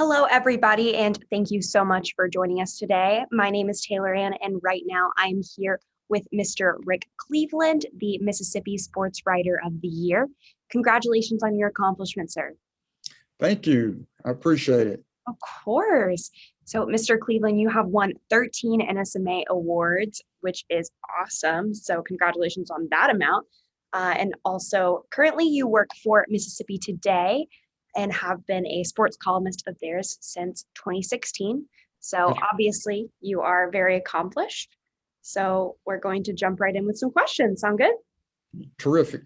Hello, everybody, and thank you so much for joining us today. My name is Taylor Ann, and right now I'm here with Mr. Rick Cleveland, the Mississippi Sportswriter of the Year. Congratulations on your accomplishment, sir. Thank you. I appreciate it. Of course. So, Mr. Cleveland, you have won 13 NSMA awards, which is awesome. So, congratulations on that amount. And also, currently you work for Mississippi Today and have been a sports columnist of theirs since 2016. So obviously you are very accomplished. So we're going to jump right in with some questions. Sound good? Terrific.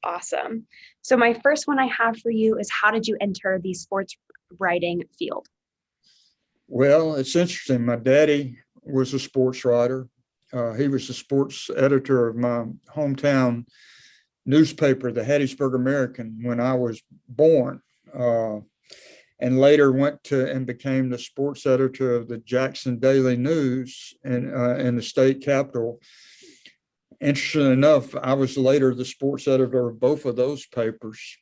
Awesome. So my first one I have for you is, how did you enter the sports writing field? Well, it's interesting. My daddy was a sports writer. He was the sports editor of my hometown newspaper, the Hattiesburg American, when I was born. And later went to and became the sports editor of the Jackson Daily News in the state capital. Interesting enough, I was later the sports editor of both of those papers.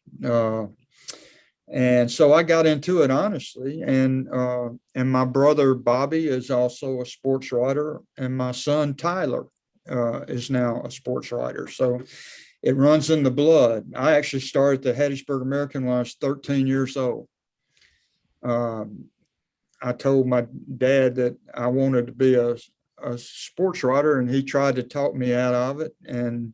And so I got into it honestly. And my brother Bobby is also a sports writer, and my son Tyler is now a sports writer. So it runs in the blood. I actually started the Hattiesburg American when I was 13 years old. I told my dad that I wanted to be a sports writer, and he tried to talk me out of it, and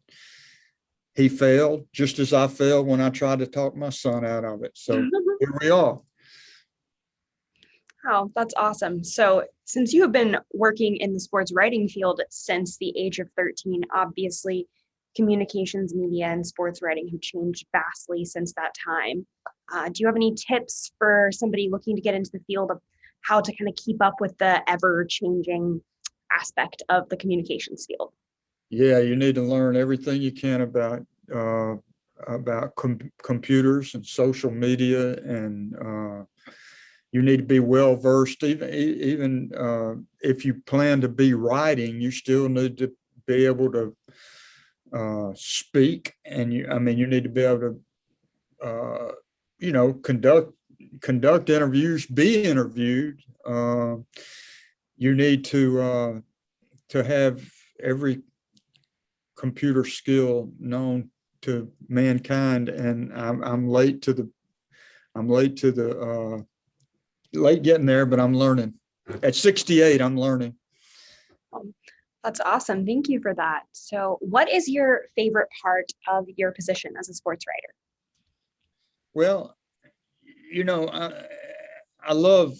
he failed, just as I failed when I tried to talk my son out of it. So here we are. Oh, that's awesome. So since you have been working in the sports writing field since the age of 13, obviously communications, media, and sports writing have changed vastly since that time. Do you have any tips for somebody looking to get into the field of how to kind of keep up with the ever-changing aspect of the communications field? Yeah, you need to learn everything you can about computers and social media, and you need to be well versed. Even if you plan to be writing, you still need to be able to speak, and you need to be able to conduct interviews, be interviewed. You need to have every computer skill known to mankind, and I'm late getting there, but I'm learning. At 68, I'm learning. That's awesome. Thank you for that. So what is your favorite part of your position as a sports writer? Well, I love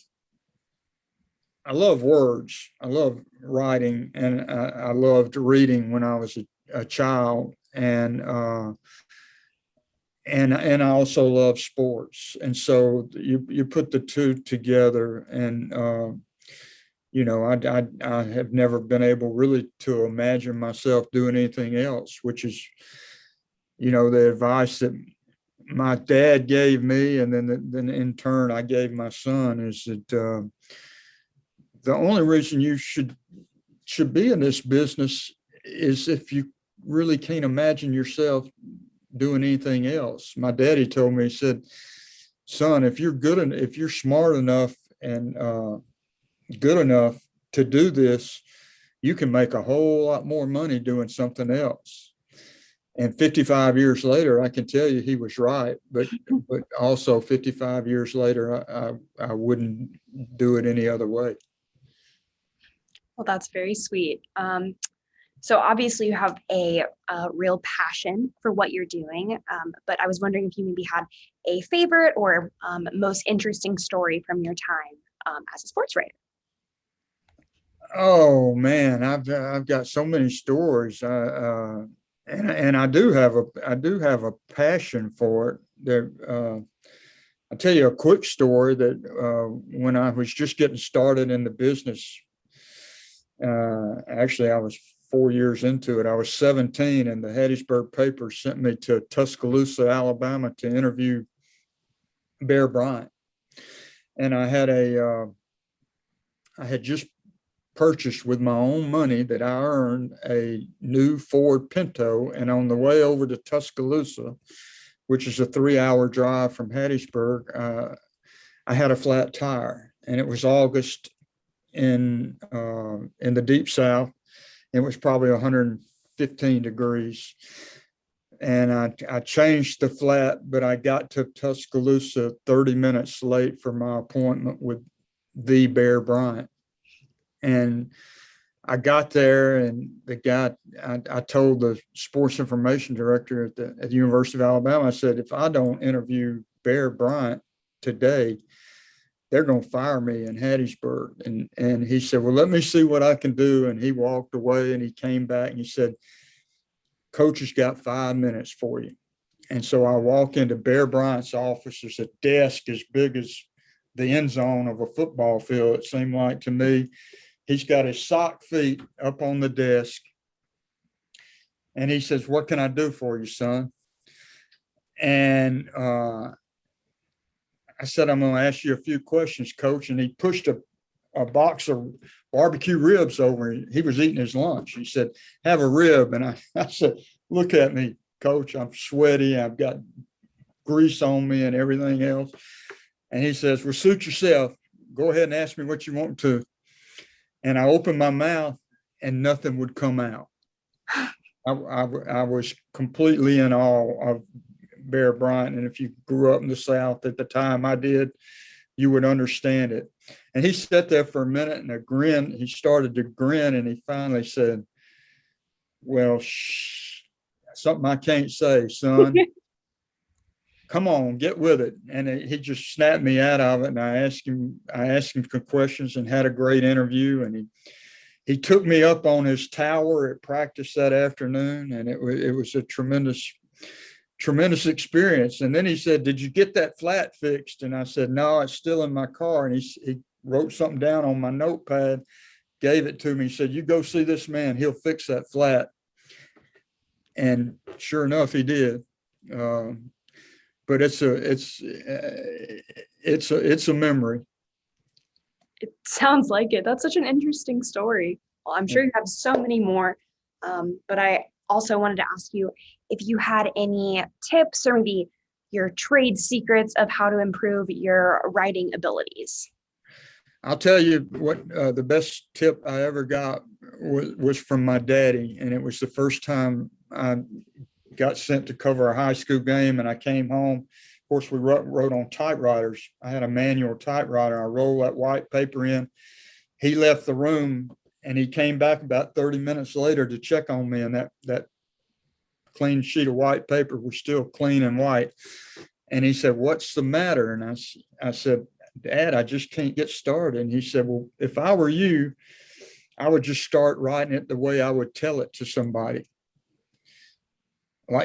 words. I love writing, and I loved reading when I was a child, and I also love sports. And so you put the two together, and I have never been able really to imagine myself doing anything else, which is, the advice that my dad gave me, and then in turn I gave my son, is that the only reason you should be in this business is if you really can't imagine yourself doing anything else. My daddy told me, he said, son, if you're smart enough and good enough to do this, you can make a whole lot more money doing something else. And 55 years later, I can tell you he was right, but also 55 years later, I wouldn't do it any other way. Well, that's very sweet. So obviously you have a real passion for what you're doing, but I was wondering if you maybe had a favorite or most interesting story from your time as a sports writer. Oh man, I've got so many stories, and I do have a passion for it. I'll tell you a quick story that when I was just getting started in the business, actually I was 4 years into it. I was 17, and the Hattiesburg paper sent me to Tuscaloosa, Alabama, to interview Bear Bryant, and I had just purchased with my own money that I earned a new Ford Pinto, and on the way over to Tuscaloosa, which is a 3-hour drive from Hattiesburg, I had a flat tire, and it was August in the deep South. It was probably 115 degrees. And I changed the flat, but I got to Tuscaloosa 30 minutes late for my appointment with the Bear Bryant. And I got there, and the guy, I told the sports information director at the University of Alabama, I said, if I don't interview Bear Bryant today, they're going to fire me in Hattiesburg. And he said, well, let me see what I can do. And he walked away, and he came back and he said, Coach has got 5 minutes for you. And so I walk into Bear Bryant's office. There's a desk as big as the end zone of a football field, it seemed like to me. He's got his sock feet up on the desk. And he says, what can I do for you, son? And I said, I'm going to ask you a few questions, Coach. And he pushed a box of barbecue ribs over. He was eating his lunch. He said, have a rib. And I said, look at me, Coach. I'm sweaty. I've got grease on me and everything else. And he says, well, suit yourself. Go ahead and ask me what you want to. And I opened my mouth, and nothing would come out. I was completely in awe of Bear Bryant. And if you grew up in the South at the time I did, you would understand it. And he sat there for a minute, and he started to grin, and he finally said, well, something I can't say, son. Come on, get with it. And he just snapped me out of it. And I asked him questions and had a great interview. And he took me up on his tower at practice that afternoon. And it was a tremendous experience. And then he said, did you get that flat fixed? And I said, no, it's still in my car. And he wrote something down on my notepad, gave it to me. He said, you go see this man, he'll fix that flat. And sure enough, he did. But it's a memory. It sounds like it. That's such an interesting story. Well, I'm sure you have so many more. But I also wanted to ask you if you had any tips or maybe your trade secrets of how to improve your writing abilities. I'll tell you what the best tip I ever got was from my daddy. And it was the first time I got sent to cover a high school game, and I came home. Of course, we wrote on typewriters. I had a manual typewriter. I rolled that white paper in. He left the room, and he came back about 30 minutes later to check on me, and that clean sheet of white paper was still clean and white. And he said, what's the matter? And I said, Dad, I just can't get started. And he said, well, if I were you, I would just start writing it the way I would tell it to somebody.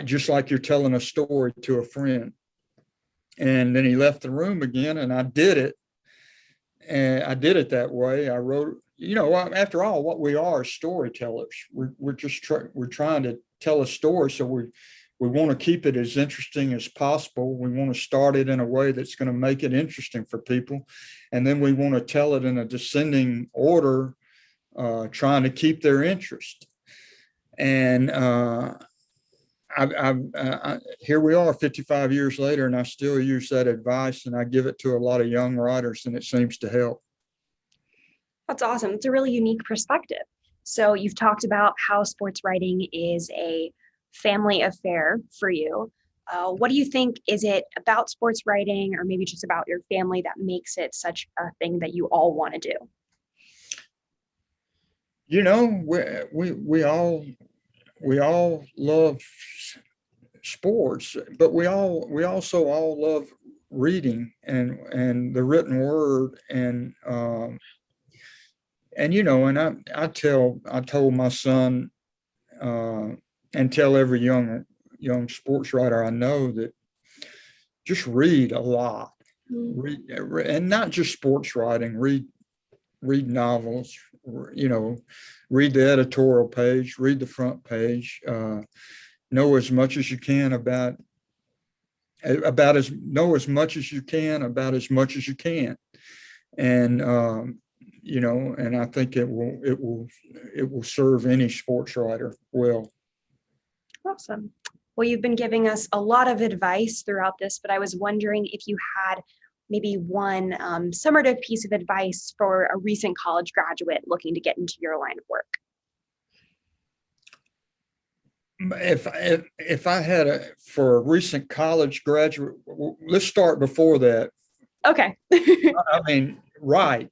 Just like you're telling a story to a friend. And then he left the room again, and I did it. And I did it that way. I wrote, after all, what we are storytellers. We're trying to tell a story. So we want to keep it as interesting as possible. We want to start it in a way that's going to make it interesting for people. And then we want to tell it in a descending order, trying to keep their interest. And, here we are 55 years later, and I still use that advice, and I give it to a lot of young writers, and it seems to help. That's awesome. It's a really unique perspective. So you've talked about how sports writing is a family affair for you. What do you think is it about sports writing, or maybe just about your family, that makes it such a thing that you all want to do? We all love sports, but we also all love reading and the written word. And I told my son, and tell every young sports writer I know, that just read a lot. Read, and not just sports writing, read novels, read the editorial page, read the front page, know as much as you can about as much as you can. And, and I think it will serve any sports writer well. Awesome. Well, you've been giving us a lot of advice throughout this, but I was wondering if you had maybe one summative piece of advice for a recent college graduate looking to get into your line of work? If I had for a recent college graduate, let's start before that. Okay. I mean, write.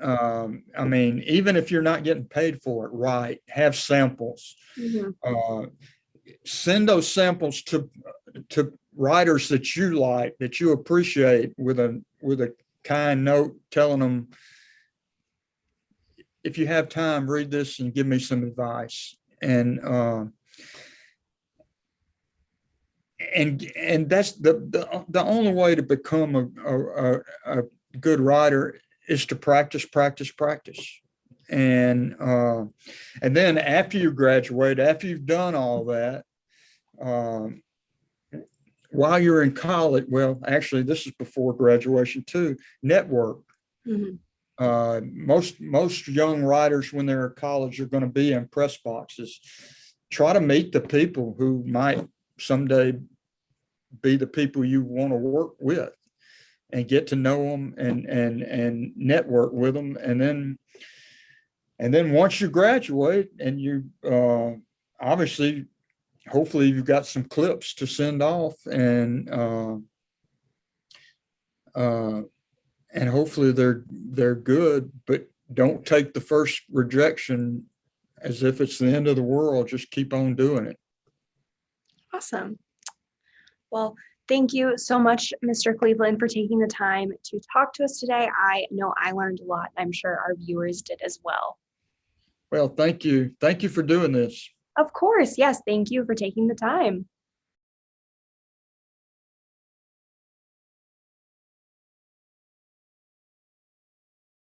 I mean, even if you're not getting paid for it, write. Have samples. Mm-hmm. Send those samples to writers that you like, that you appreciate, with a kind note telling them, if you have time, read this and give me some advice. And that's the only way to become a good writer is to practice. And then after you graduate, after you've done all that, while you're in college, well, actually, this is before graduation too, network. Mm-hmm. Most young writers, when they're in college, are going to be in press boxes. Try to meet the people who might someday be the people you want to work with, and get to know them and network with them. And then once you graduate, and you obviously, hopefully you've got some clips to send off, and hopefully they're good, but don't take the first rejection as if it's the end of the world. Just keep on doing it. Awesome. Well, thank you so much, Mr. Cleveland, for taking the time to talk to us today. I know I learned a lot. I'm sure our viewers did as well. Well, thank you. Thank you for doing this. Of course. Yes. Thank you for taking the time.